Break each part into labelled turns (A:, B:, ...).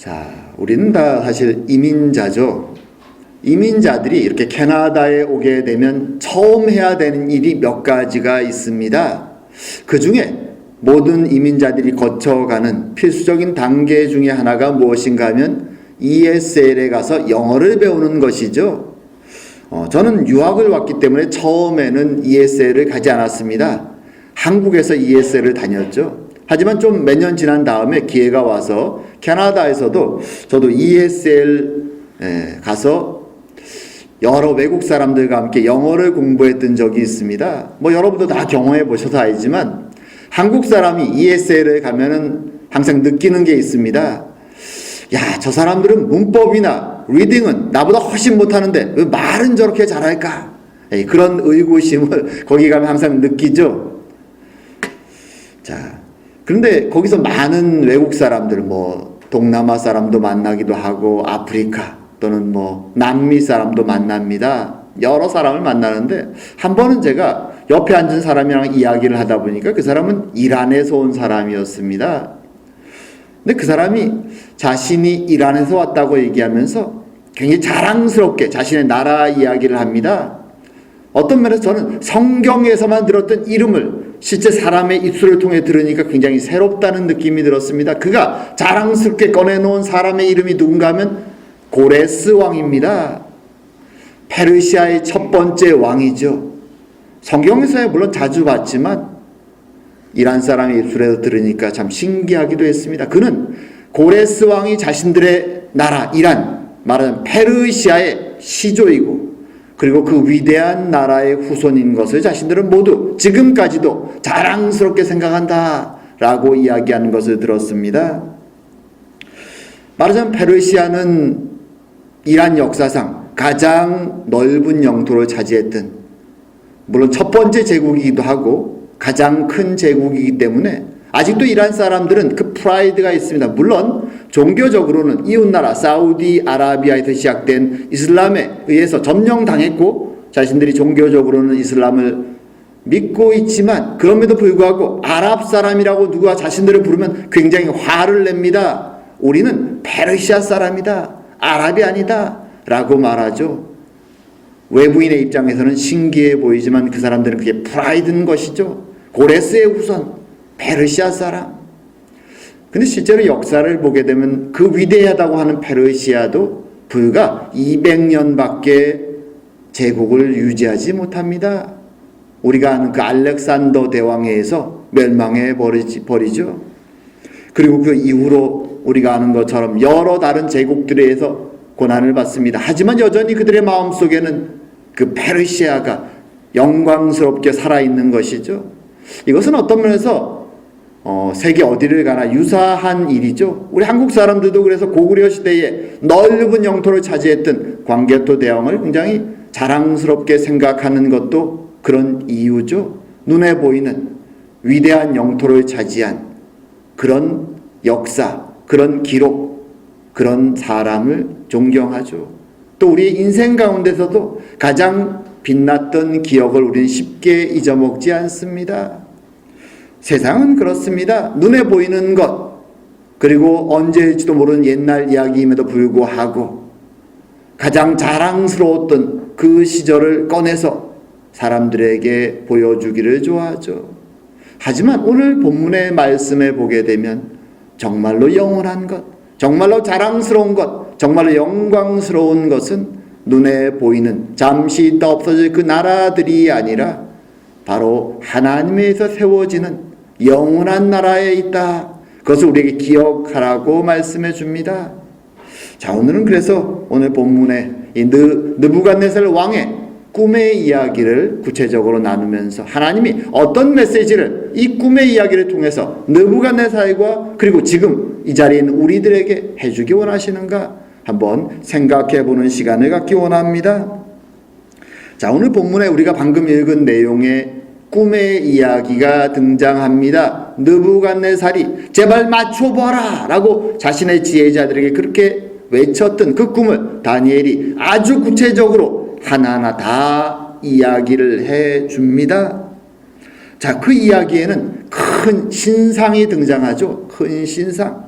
A: 자, 우리는 다 사실 이민자죠. 이민자들이 이렇게 캐나다에 오게 되면 처음 해야 되는 일이 몇 가지가 있습니다. 그 중에 모든 이민자들이 거쳐가는 필수적인 단계 중에 하나가 무엇인가 하면 ESL에 가서 영어를 배우는 것이죠. 저는 유학을 왔기 때문에 처음에는 ESL을 가지 않았습니다. 한국에서 ESL을 다녔죠. 하지만 좀 몇 년 지난 다음에 기회가 와서 캐나다에서도 저도 ESL 가서 여러 외국 사람들과 함께 영어를 공부했던 적이 있습니다. 여러분도 다 경험해 보셔서 알지만 한국 사람이 ESL에 가면은 항상 느끼는 게 있습니다. 야, 저 사람들은 문법이나 리딩은 나보다 훨씬 못하는데 왜 말은 저렇게 잘할까? 그런 의구심을 거기 가면 항상 느끼죠. 자, 그런데 거기서 많은 외국 사람들, 동남아 사람도 만나기도 하고 아프리카 또는 남미 사람도 만납니다. 여러 사람을 만나는데 한 번은 제가 옆에 앉은 사람이랑 이야기를 하다 보니까 그 사람은 이란에서 온 사람이었습니다. 근데 그 사람이 자신이 이란에서 왔다고 얘기하면서 굉장히 자랑스럽게 자신의 나라 이야기를 합니다. 어떤 면에서 저는 성경에서만 들었던 이름을 실제 사람의 입술을 통해 들으니까 굉장히 새롭다는 느낌이 들었습니다. 그가 자랑스럽게 꺼내놓은 사람의 이름이 누군가 하면 고레스 왕입니다. 페르시아의 첫 번째 왕이죠. 성경에서야 물론 자주 봤지만 이란 사람의 입술에서 들으니까 참 신기하기도 했습니다. 그는 고레스 왕이 자신들의 나라 이란, 말하자면 페르시아의 시조이고 그리고 그 위대한 나라의 후손인 것을 자신들은 모두 지금까지도 자랑스럽게 생각한다라고 이야기하는 것을 들었습니다. 말하자면 페르시아는 이란 역사상 가장 넓은 영토를 차지했던, 물론 첫 번째 제국이기도 하고 가장 큰 제국이기 때문에 아직도 이란 사람들은 그 프라이드가 있습니다. 물론 종교적으로는 이웃나라 사우디아라비아에서 시작된 이슬람에 의해서 점령당했고 자신들이 종교적으로는 이슬람을 믿고 있지만 그럼에도 불구하고 아랍 사람이라고 누가 자신들을 부르면 굉장히 화를 냅니다. 우리는 페르시아 사람이다, 아랍이 아니다 라고 말하죠. 외부인의 입장에서는 신기해 보이지만 그 사람들은 그게 프라이드인 것이죠. 고레스의 후손 페르시아 사람. 근데 실제로 역사를 보게 되면 그 위대하다고 하는 페르시아도 불과 200년밖에 제국을 유지하지 못합니다. 우리가 아는 그 알렉산더 대왕에 의해서 멸망해 버리죠. 그리고 그 이후로 우리가 아는 것처럼 여러 다른 제국들에 의해서 고난을 받습니다. 하지만 여전히 그들의 마음속에는 그 페르시아가 영광스럽게 살아있는 것이죠. 이것은 어떤 면에서 세계 어디를 가나 유사한 일이죠. 우리 한국 사람들도 그래서 고구려 시대에 넓은 영토를 차지했던 광개토 대왕을 굉장히 자랑스럽게 생각하는 것도 그런 이유죠. 눈에 보이는 위대한 영토를 차지한 그런 역사, 그런 기록, 그런 사람을 존경하죠. 또 우리 인생 가운데서도 가장 빛났던 기억을 우리는 쉽게 잊어먹지 않습니다. 세상은 그렇습니다. 눈에 보이는 것, 그리고 언제일지도 모르는 옛날 이야기임에도 불구하고 가장 자랑스러웠던 그 시절을 꺼내서 사람들에게 보여주기를 좋아하죠. 하지만 오늘 본문의 말씀에 보게 되면 정말로 영원한 것, 정말로 자랑스러운 것, 정말로 영광스러운 것은 눈에 보이는 잠시 있다 없어질 그 나라들이 아니라 바로 하나님에서 세워지는 영원한 나라에 있다. 그것을 우리에게 기억하라고 말씀해 줍니다. 자, 오늘은 그래서 오늘 본문에 이 느부갓네살 왕의 꿈의 이야기를 구체적으로 나누면서 하나님이 어떤 메시지를 이 꿈의 이야기를 통해서 느부갓네살과 그리고 지금 이 자리에 있는 우리들에게 해주기 원하시는가 한번 생각해 보는 시간을 갖기 원합니다. 자, 오늘 본문에 우리가 방금 읽은 내용에 꿈의 이야기가 등장합니다. 느부갓네살이 제발 맞춰봐라 라고 자신의 지혜자들에게 그렇게 외쳤던 그 꿈을 다니엘이 아주 구체적으로 하나하나 다 이야기를 해줍니다. 자, 그 이야기에는 큰 신상이 등장하죠. 큰 신상.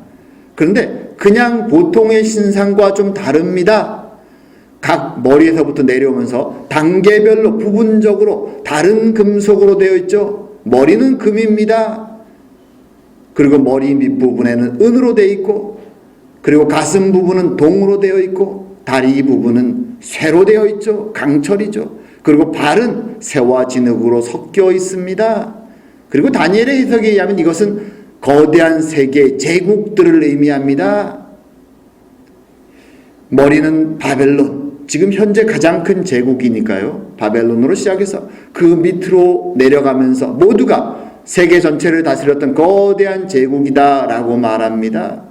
A: 그런데 그냥 보통의 신상과 좀 다릅니다. 각 머리에서부터 내려오면서 단계별로 부분적으로 다른 금속으로 되어 있죠. 머리는 금입니다. 그리고 머리 밑부분에는 은으로 되어 있고, 그리고 가슴 부분은 동으로 되어 있고, 다리 부분은 쇠로 되어 있죠. 강철이죠. 그리고 발은 새와 진흙으로 섞여 있습니다. 그리고 다니엘의 해석에 의하면 이것은 거대한 세계 제국들을 의미합니다. 머리는 바벨론, 지금 현재 가장 큰 제국이니까요. 바벨론으로 시작해서 그 밑으로 내려가면서 모두가 세계 전체를 다스렸던 거대한 제국이다라고 말합니다.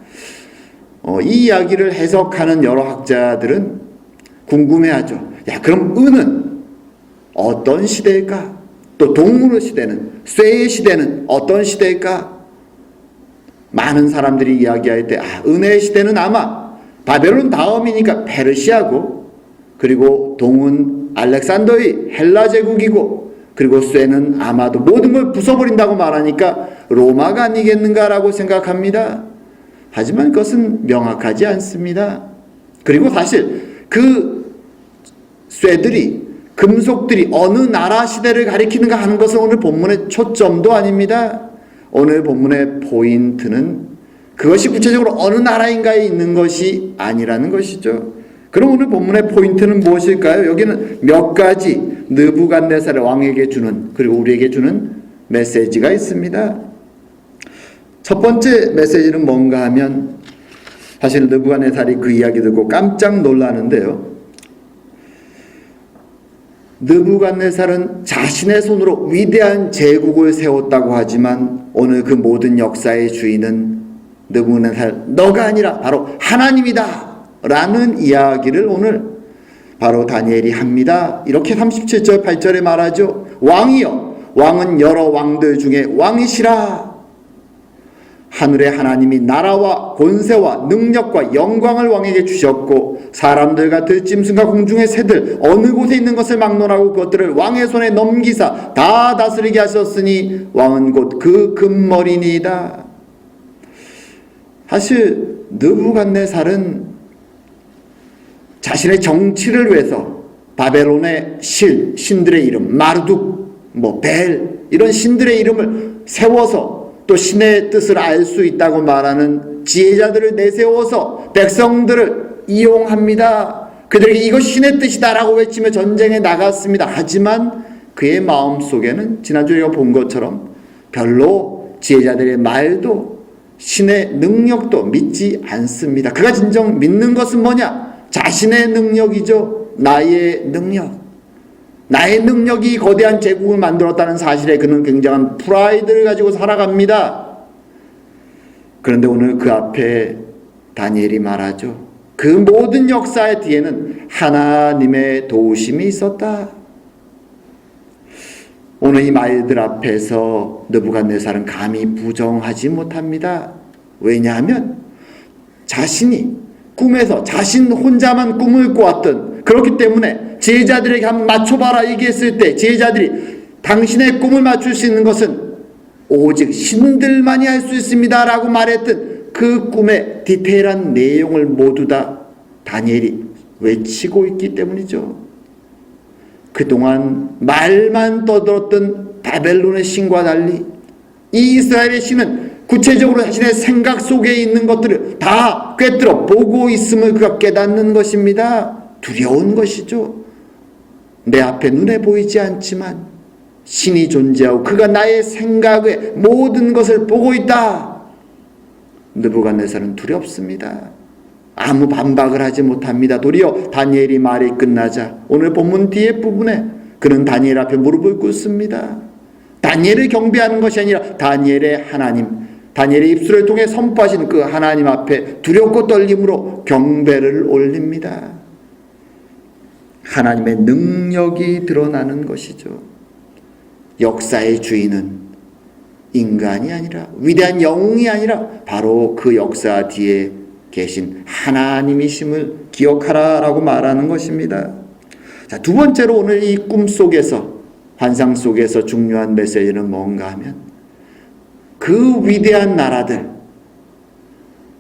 A: 이 이야기를 해석하는 여러 학자들은 궁금해하죠. 야, 그럼 은은 어떤 시대일까? 또 동물의 시대는, 쇠의 시대는 어떤 시대일까? 많은 사람들이 이야기할 때 은의 시대는 아마 바벨론 다음이니까 페르시아고, 그리고 동은 알렉산더의 헬라 제국이고, 그리고 쇠는 아마도 모든 걸 부숴버린다고 말하니까 로마가 아니겠는가라고 생각합니다. 하지만 그것은 명확하지 않습니다. 그리고 사실 그 쇠들이, 금속들이 어느 나라 시대를 가리키는가 하는 것은 오늘 본문의 초점도 아닙니다. 오늘 본문의 포인트는 그것이 구체적으로 어느 나라인가에 있는 것이 아니라는 것이죠. 그럼 오늘 본문의 포인트는 무엇일까요? 여기는 몇 가지 느부갓네살 왕에게 주는, 그리고 우리에게 주는 메시지가 있습니다. 첫 번째 메시지는 뭔가 하면, 사실 느부갓네살이 그 이야기 듣고 깜짝 놀라는데요. 느부갓네살은 자신의 손으로 위대한 제국을 세웠다고 하지만 오늘 그 모든 역사의 주인은 느부갓네살, 너가 아니라 바로 하나님이다 라는 이야기를 오늘 바로 다니엘이 합니다. 이렇게 37절 8절에 말하죠. 왕이여, 왕은 여러 왕들 중에 왕이시라. 하늘의 하나님이 나라와 권세와 능력과 영광을 왕에게 주셨고, 사람들과 들짐승과 공중의 새들 어느 곳에 있는 것을 막론하고 그것들을 왕의 손에 넘기사 다 다스리게 하셨으니 왕은 곧 그 금머리니이다. 사실 느부갓네살은 자신의 정치를 위해서 바벨론의 신들의 이름, 마르둑, 벨, 이런 신들의 이름을 세워서 또 신의 뜻을 알 수 있다고 말하는 지혜자들을 내세워서 백성들을 이용합니다. 그들에게 이것이 신의 뜻이다라고 외치며 전쟁에 나갔습니다. 하지만 그의 마음속에는 지난주에 우리가 본 것처럼 별로 지혜자들의 말도 신의 능력도 믿지 않습니다. 그가 진정 믿는 것은 뭐냐? 자신의 능력이죠. 나의 능력. 나의 능력이 거대한 제국을 만들었다는 사실에 그는 굉장한 프라이드를 가지고 살아갑니다. 그런데 오늘 그 앞에 다니엘이 말하죠. 그 모든 역사의 뒤에는 하나님의 도우심이 있었다. 오늘 이 말들 앞에서 느부갓네살은 감히 부정하지 못합니다. 왜냐하면 자신이 꿈에서 자신 혼자만 꿈을 꾸었던, 그렇기 때문에 제자들에게 한번 맞춰봐라 얘기했을 때 제자들이 당신의 꿈을 맞출 수 있는 것은 오직 신들만이 할 수 있습니다 라고 말했던 그 꿈의 디테일한 내용을 모두 다 다니엘이 외치고 있기 때문이죠. 그동안 말만 떠들었던 바벨론의 신과 달리 이 이스라엘의 신은 구체적으로 자신의 생각 속에 있는 것들을 다 꿰뚫어 보고 있음을 그가 깨닫는 것입니다. 두려운 것이죠. 내 앞에 눈에 보이지 않지만 신이 존재하고 그가 나의 생각의 모든 것을 보고 있다. 느부갓네살은 두렵습니다. 아무 반박을 하지 못합니다. 도리어 다니엘이 말이 끝나자 오늘 본문 뒤에 부분에 그는 다니엘 앞에 무릎을 꿇습니다. 다니엘을 경배하는 것이 아니라 다니엘의 하나님, 다니엘의 입술을 통해 선포하신 그 하나님 앞에 두렵고 떨림으로 경배를 올립니다. 하나님의 능력이 드러나는 것이죠. 역사의 주인은 인간이 아니라, 위대한 영웅이 아니라 바로 그 역사 뒤에 계신 하나님이심을 기억하라라고 말하는 것입니다. 자, 두 번째로 오늘 이 꿈 속에서, 환상 속에서 중요한 메시지는 뭔가 하면 그 위대한 나라들,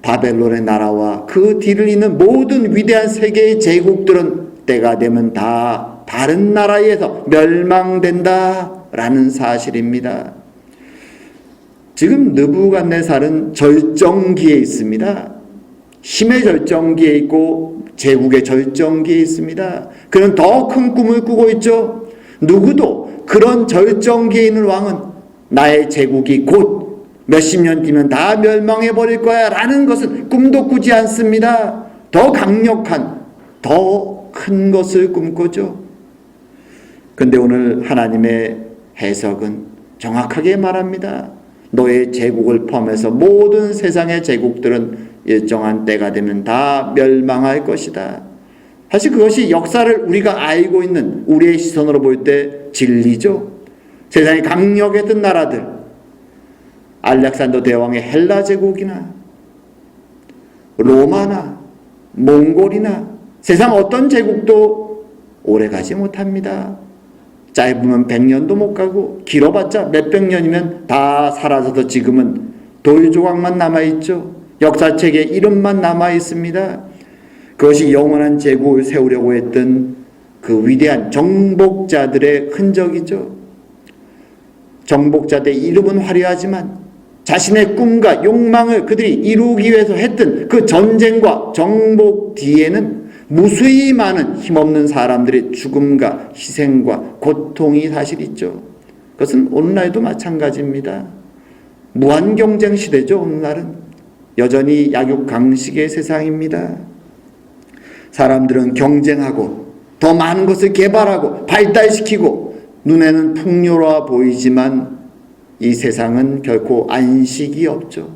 A: 바벨론의 나라와 그 뒤를 잇는 모든 위대한 세계의 제국들은 때가 되면 다 다른 나라에서 멸망된다라는 사실입니다. 지금 느부갓네살은 절정기에 있습니다. 힘의 절정기에 있고 제국의 절정기에 있습니다. 그는 더 큰 꿈을 꾸고 있죠. 누구도 그런 절정기에 있는 왕은 나의 제국이 곧 몇십 년 뒤면 다 멸망해버릴 거야 라는 것은 꿈도 꾸지 않습니다. 더 강력한, 더 큰 것을 꿈꾸죠. 근데 오늘 하나님의 해석은 정확하게 말합니다. 너의 제국을 포함해서 모든 세상의 제국들은 일정한 때가 되면 다 멸망할 것이다. 사실 그것이 역사를 우리가 알고 있는 우리의 시선으로 볼 때 진리죠. 세상에 강력했던 나라들, 알렉산더 대왕의 헬라 제국이나 로마나 몽골이나 세상 어떤 제국도 오래가지 못합니다. 짧으면 100년도 못 가고 길어봤자 몇백 년이면 다 사라져서 지금은 돌 조각만 남아있죠. 역사책에 이름만 남아있습니다. 그것이 영원한 제국을 세우려고 했던 그 위대한 정복자들의 흔적이죠. 정복자들의 이름은 화려하지만 자신의 꿈과 욕망을 그들이 이루기 위해서 했던 그 전쟁과 정복 뒤에는 무수히 많은 힘없는 사람들의 죽음과 희생과 고통이 사실 있죠. 그것은 오늘날도 마찬가지입니다. 무한경쟁 시대죠. 오늘날은 여전히 약육강식의 세상입니다. 사람들은 경쟁하고 더 많은 것을 개발하고 발달시키고 눈에는 풍요로워 보이지만 이 세상은 결코 안식이 없죠.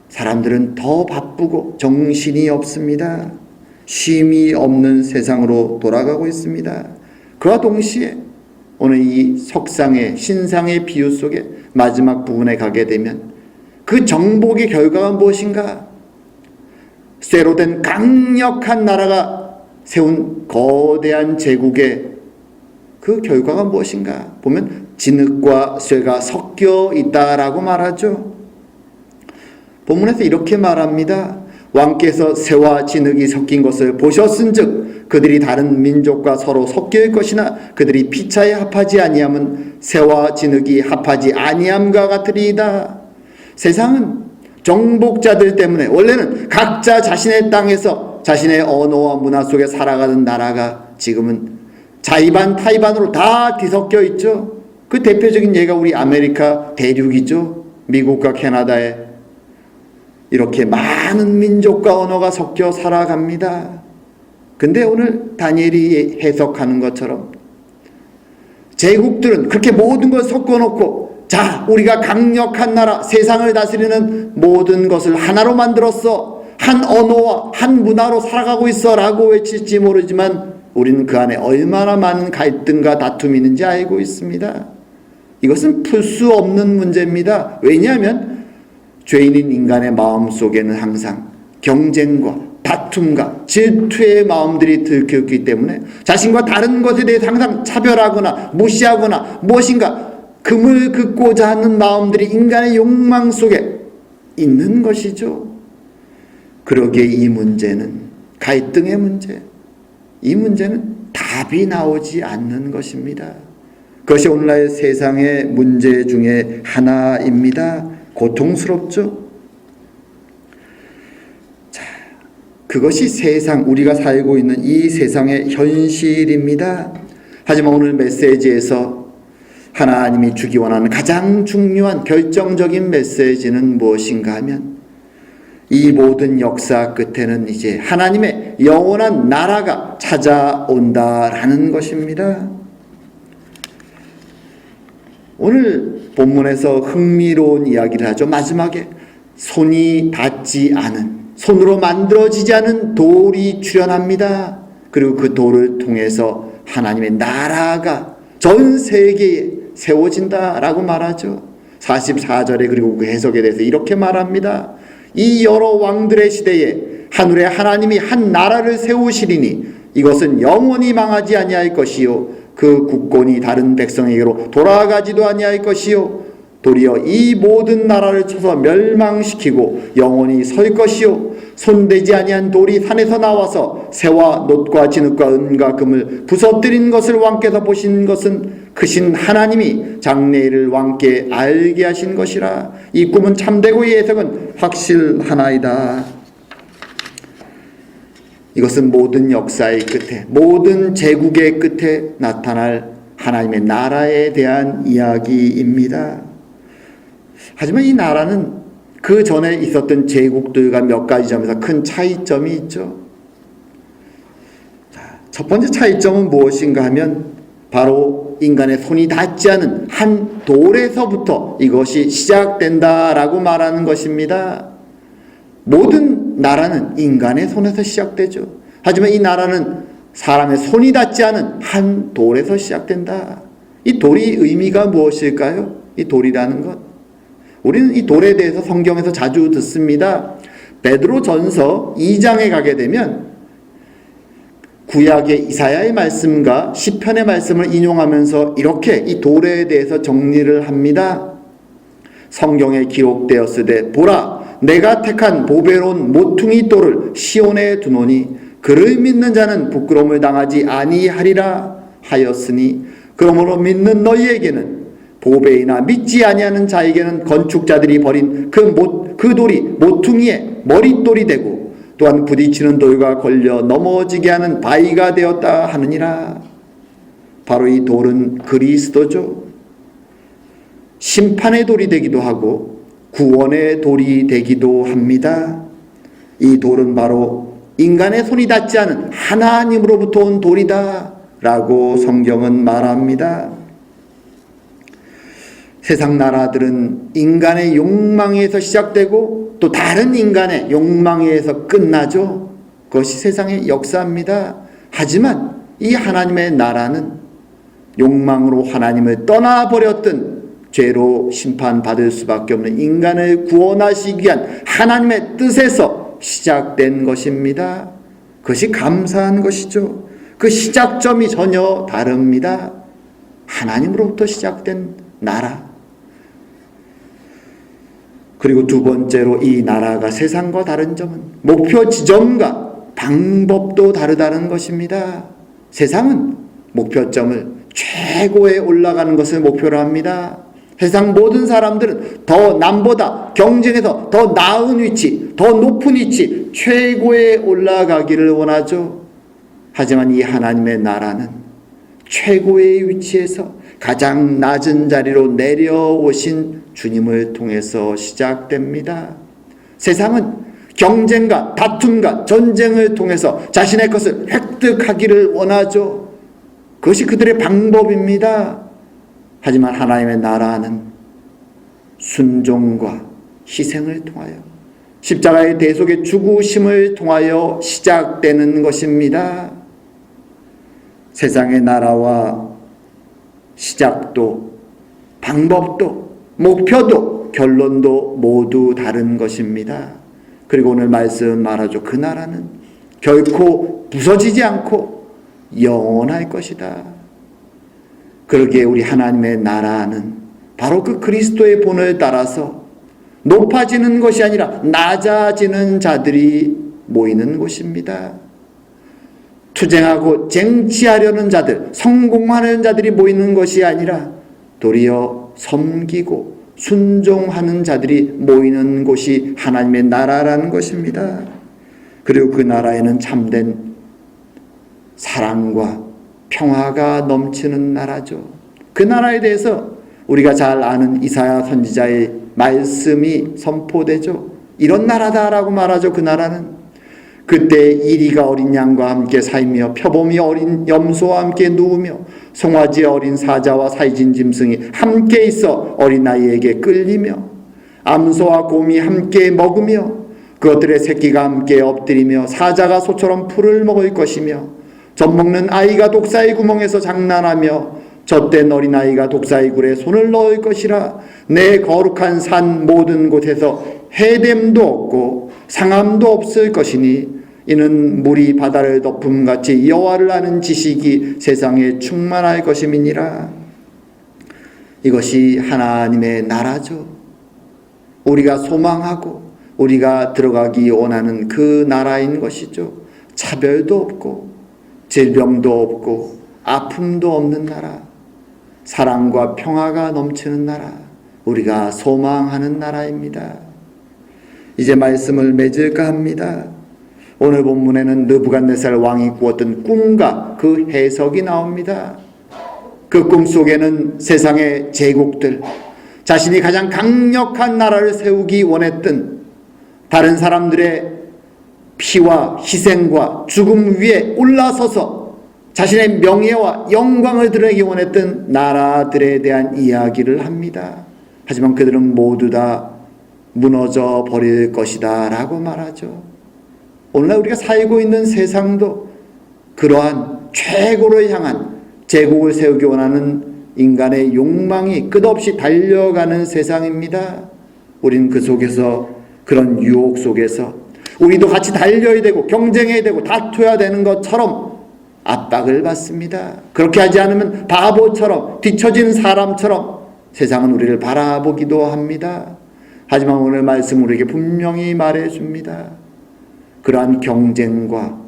A: 사람들은 더 바쁘고 정신이 없습니다. 쉼이 없는 세상으로 돌아가고 있습니다. 그와 동시에 오늘 이 석상의 신상의 비유 속에 마지막 부분에 가게 되면 그 정복의 결과가 무엇인가? 쇠로 된 강력한 나라가 세운 거대한 제국의 그 결과가 무엇인가? 보면 진흙과 쇠가 섞여 있다라고 말하죠. 본문에서 이렇게 말합니다. 왕께서 쇠와 진흙이 섞인 것을 보셨은즉 그들이 다른 민족과 서로 섞일 것이나 그들이 피차에 합하지 아니함은 쇠와 진흙이 합하지 아니함과 같으리이다. 세상은 정복자들 때문에 원래는 각자 자신의 땅에서 자신의 언어와 문화 속에 살아가는 나라가 지금은 자의반 타의반으로 다 뒤섞여 있죠. 그 대표적인 예가 우리 아메리카 대륙이죠. 미국과 캐나다에 이렇게 많은 민족과 언어가 섞여 살아갑니다. 근데 오늘 다니엘이 해석하는 것처럼 제국들은 그렇게 모든 걸 섞어놓고 자, 우리가 강력한 나라, 세상을 다스리는 모든 것을 하나로 만들었어. 한 언어와 한 문화로 살아가고 있어 라고 외칠지 모르지만 우리는 그 안에 얼마나 많은 갈등과 다툼이 있는지 알고 있습니다. 이것은 풀 수 없는 문제입니다. 왜냐하면 죄인인 인간의 마음 속에는 항상 경쟁과 다툼과 질투의 마음들이 들끓기 때문에 자신과 다른 것에 대해서 항상 차별하거나 무시하거나 무엇인가 금을 긋고자 하는 마음들이 인간의 욕망 속에 있는 것이죠. 그러기에 이 문제는 갈등의 문제, 이 문제는 답이 나오지 않는 것입니다. 그것이 오늘날 세상의 문제 중에 하나입니다. 고통스럽죠? 자, 그것이 세상, 우리가 살고 있는 이 세상의 현실입니다. 하지만 오늘 메시지에서 하나님이 주기 원하는 가장 중요한 결정적인 메시지는 무엇인가 하면 이 모든 역사 끝에는 이제 하나님의 영원한 나라가 찾아온다라는 것입니다. 오늘 본문에서 흥미로운 이야기를 하죠. 마지막에 손이 닿지 않은, 손으로 만들어지지 않은 돌이 출현합니다. 그리고 그 돌을 통해서 하나님의 나라가 전 세계에 세워진다라고 말하죠. 44절에 그리고 그 해석에 대해서 이렇게 말합니다. 이 여러 왕들의 시대에 하늘에 하나님이 한 나라를 세우시리니 이것은 영원히 망하지 아니할 것이요 그 국권이 다른 백성에게로 돌아가지도 아니할 것이요 도리어 이 모든 나라를 쳐서 멸망시키고 영원히 설 것이요 손대지 아니한 돌이 산에서 나와서 새와 놋과 진흙과 은과 금을 부서뜨린 것을 왕께서 보신 것은 크신 하나님이 장래일을 왕께 알게 하신 것이라. 이 꿈은 참되고 예석은 확실하나이다. 이것은 모든 역사의 끝에, 모든 제국의 끝에 나타날 하나님의 나라에 대한 이야기입니다. 하지만 이 나라는 그 전에 있었던 제국들과 몇 가지 점에서 큰 차이점이 있죠. 첫 번째 차이점은 무엇인가 하면 바로 인간의 손이 닿지 않은 한 돌에서부터 이것이 시작된다라고 말하는 것입니다. 모든 나라는 인간의 손에서 시작되죠. 하지만 이 나라는 사람의 손이 닿지 않은 한 돌에서 시작된다. 이 돌이 의미가 무엇일까요? 이 돌이라는 것. 우리는 이 돌에 대해서 성경에서 자주 듣습니다. 베드로전서 2장에 가게 되면 구약의 이사야의 말씀과 시편의 말씀을 인용하면서 이렇게 이 돌에 대해서 정리를 합니다. 성경에 기록되었으되 보라 내가 택한 보배로운 모퉁이 돌을 시온에 두노니 그를 믿는 자는 부끄러움을 당하지 아니하리라 하였으니 그러므로 믿는 너희에게는 보배이나 믿지 아니하는 자에게는 건축자들이 버린 그 돌이 모퉁이의 머릿돌이 되고 또한 부딪히는 돌과 걸려 넘어지게 하는 바위가 되었다 하느니라. 바로 이 돌은 그리스도죠. 심판의 돌이 되기도 하고 구원의 돌이 되기도 합니다. 이 돌은 바로 인간의 손이 닿지 않은 하나님으로부터 온 돌이다 라고 성경은 말합니다. 세상 나라들은 인간의 욕망에서 시작되고 또 다른 인간의 욕망에서 끝나죠. 그것이 세상의 역사입니다. 하지만 이 하나님의 나라는 욕망으로 하나님을 떠나버렸던 죄로 심판받을 수밖에 없는 인간을 구원하시기 위한 하나님의 뜻에서 시작된 것입니다. 그것이 감사한 것이죠. 그 시작점이 전혀 다릅니다. 하나님으로부터 시작된 나라. 그리고 두 번째로 이 나라가 세상과 다른 점은 목표 지점과 방법도 다르다는 것입니다. 세상은 목표점을 최고에 올라가는 것을 목표로 합니다. 세상 모든 사람들은 더 남보다 경쟁에서 더 나은 위치, 더 높은 위치, 최고에 올라가기를 원하죠. 하지만 이 하나님의 나라는 최고의 위치에서 가장 낮은 자리로 내려오신 주님을 통해서 시작됩니다. 세상은 경쟁과 다툼과 전쟁을 통해서 자신의 것을 획득하기를 원하죠. 그것이 그들의 방법입니다. 하지만 하나님의 나라는 순종과 희생을 통하여 십자가의 대속의 죽으심을 통하여 시작되는 것입니다. 세상의 나라와 시작도 방법도 목표도 결론도 모두 다른 것입니다. 그리고 오늘 말씀 말하죠. 그 나라는 결코 부서지지 않고 영원할 것이다. 그러기에 우리 하나님의 나라는 바로 그 그리스도의 본을 따라서 높아지는 것이 아니라 낮아지는 자들이 모이는 곳입니다. 투쟁하고 쟁취하려는 자들, 성공하는 자들이 모이는 것이 아니라 도리어 섬기고 순종하는 자들이 모이는 곳이 하나님의 나라라는 것입니다. 그리고 그 나라에는 참된 사랑과 평화가 넘치는 나라죠. 그 나라에 대해서 우리가 잘 아는 이사야 선지자의 말씀이 선포되죠. 이런 나라다라고 말하죠. 그 나라는 그때 이리가 어린 양과 함께 살며 표범이 어린 염소와 함께 누우며 송아지의 어린 사자와 사이진 짐승이 함께 있어 어린아이에게 끌리며 암소와 곰이 함께 먹으며 그것들의 새끼가 함께 엎드리며 사자가 소처럼 풀을 먹을 것이며 젖먹는 아이가 독사의 구멍에서 장난하며 젖된 어린아이가 독사의 굴에 손을 넣을 것이라. 내 거룩한 산 모든 곳에서 해됨도 없고 상함도 없을 것이니 이는 물이 바다를 덮음같이 여호와를 아는 지식이 세상에 충만할 것임이니라. 이것이 하나님의 나라죠. 우리가 소망하고 우리가 들어가기 원하는 그 나라인 것이죠. 차별도 없고 질병도 없고 아픔도 없는 나라, 사랑과 평화가 넘치는 나라, 우리가 소망하는 나라입니다. 이제 말씀을 맺을까 합니다. 오늘 본문에는 느부갓네살 왕이 꾸었던 꿈과 그 해석이 나옵니다. 그 꿈 속에는 세상의 제국들, 자신이 가장 강력한 나라를 세우기 원했던 다른 사람들의 피와 희생과 죽음 위에 올라서서 자신의 명예와 영광을 드러내기 원했던 나라들에 대한 이야기를 합니다. 하지만 그들은 모두 다 무너져 버릴 것이다 라고 말하죠. 오늘날 우리가 살고 있는 세상도 그러한 최고를 향한 제국을 세우기 원하는 인간의 욕망이 끝없이 달려가는 세상입니다. 우리는 그 속에서, 그런 유혹 속에서 우리도 같이 달려야 되고 경쟁해야 되고 다투어야 되는 것처럼 압박을 받습니다. 그렇게 하지 않으면 바보처럼, 뒤처진 사람처럼 세상은 우리를 바라보기도 합니다. 하지만 오늘 말씀 우리에게 분명히 말해줍니다. 그러한 경쟁과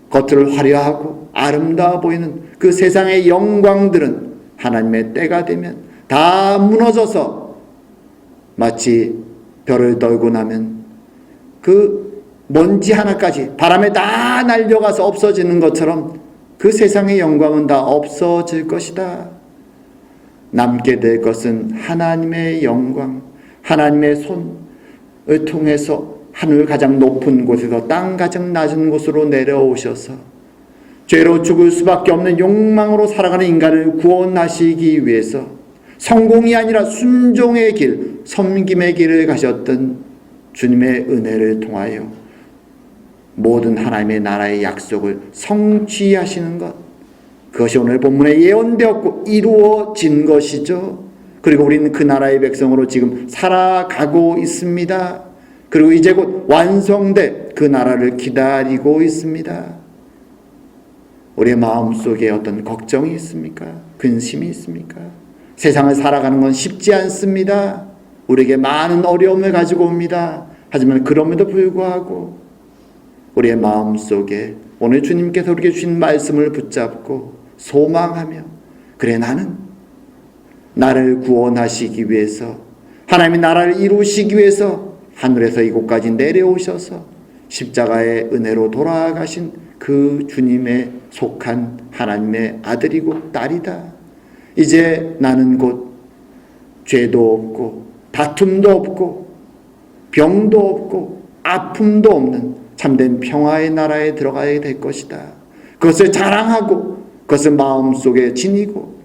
A: 겉을 화려하고 아름다워 보이는 그 세상의 영광들은 하나님의 때가 되면 다 무너져서 마치 별을 떨고 나면 그 먼지 하나까지 바람에 다 날려가서 없어지는 것처럼 그 세상의 영광은 다 없어질 것이다. 남게 될 것은 하나님의 영광, 하나님의 손을 통해서 하늘 가장 높은 곳에서 땅 가장 낮은 곳으로 내려오셔서 죄로 죽을 수밖에 없는 욕망으로 살아가는 인간을 구원하시기 위해서 성공이 아니라 순종의 길, 섬김의 길을 가셨던 주님의 은혜를 통하여 모든 하나님의 나라의 약속을 성취하시는 것, 그것이 오늘 본문에 예언되었고 이루어진 것이죠. 그리고 우리는 그 나라의 백성으로 지금 살아가고 있습니다. 그리고 이제 곧 완성될 그 나라를 기다리고 있습니다. 우리의 마음속에 어떤 걱정이 있습니까? 근심이 있습니까? 세상을 살아가는 건 쉽지 않습니다. 우리에게 많은 어려움을 가지고 옵니다. 하지만 그럼에도 불구하고 우리의 마음속에 오늘 주님께서 우리에게 주신 말씀을 붙잡고 소망하며, 그래, 나를 구원하시기 위해서, 하나님의 나라를 이루시기 위해서 하늘에서 이곳까지 내려오셔서 십자가의 은혜로 돌아가신 그 주님의 속한 하나님의 아들이고 딸이다. 이제 나는 곧 죄도 없고 다툼도 없고 병도 없고 아픔도 없는 참된 평화의 나라에 들어가야 될 것이다. 그것을 자랑하고 그것을 마음속에 지니고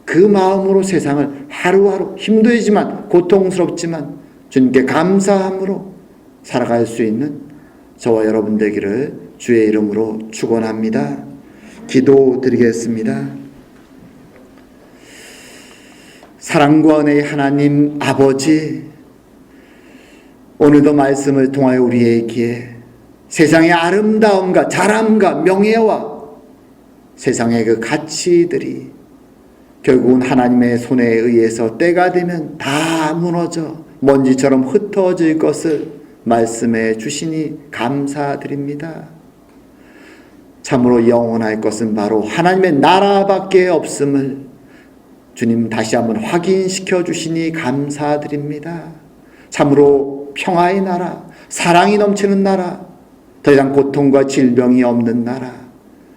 A: 그 마음으로 세상을 하루하루 힘들지만 고통스럽지만 주님께 감사함으로 살아갈 수 있는 저와 여러분 되기를 주의 이름으로 축원합니다. 기도드리겠습니다. 사랑과 은혜의 하나님 아버지, 오늘도 말씀을 통하여 우리에게 세상의 아름다움과 자랑과 명예와 세상의 그 가치들이 결국은 하나님의 손에 의해서 때가 되면 다 무너져 먼지처럼 흩어질 것을 말씀해 주시니 감사드립니다. 참으로 영원할 것은 바로 하나님의 나라밖에 없음을 주님 다시 한번 확인시켜 주시니 감사드립니다. 참으로 평화의 나라, 사랑이 넘치는 나라, 더 이상 고통과 질병이 없는 나라,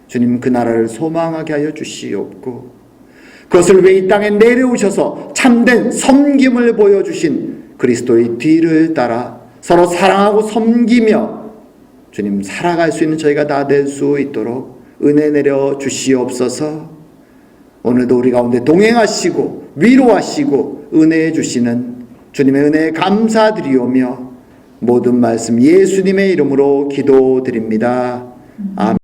A: 주님 그 나라를 소망하게 하여 주시옵고, 그것을 위해 이 땅에 내려오셔서 참된 섬김을 보여주신 그리스도의 뒤를 따라 서로 사랑하고 섬기며 주님 살아갈 수 있는 저희가 다 될 수 있도록 은혜 내려 주시옵소서. 오늘도 우리 가운데 동행하시고 위로하시고 은혜해 주시는 주님의 은혜에 감사드리오며 모든 말씀 예수님의 이름으로 기도드립니다. 아멘.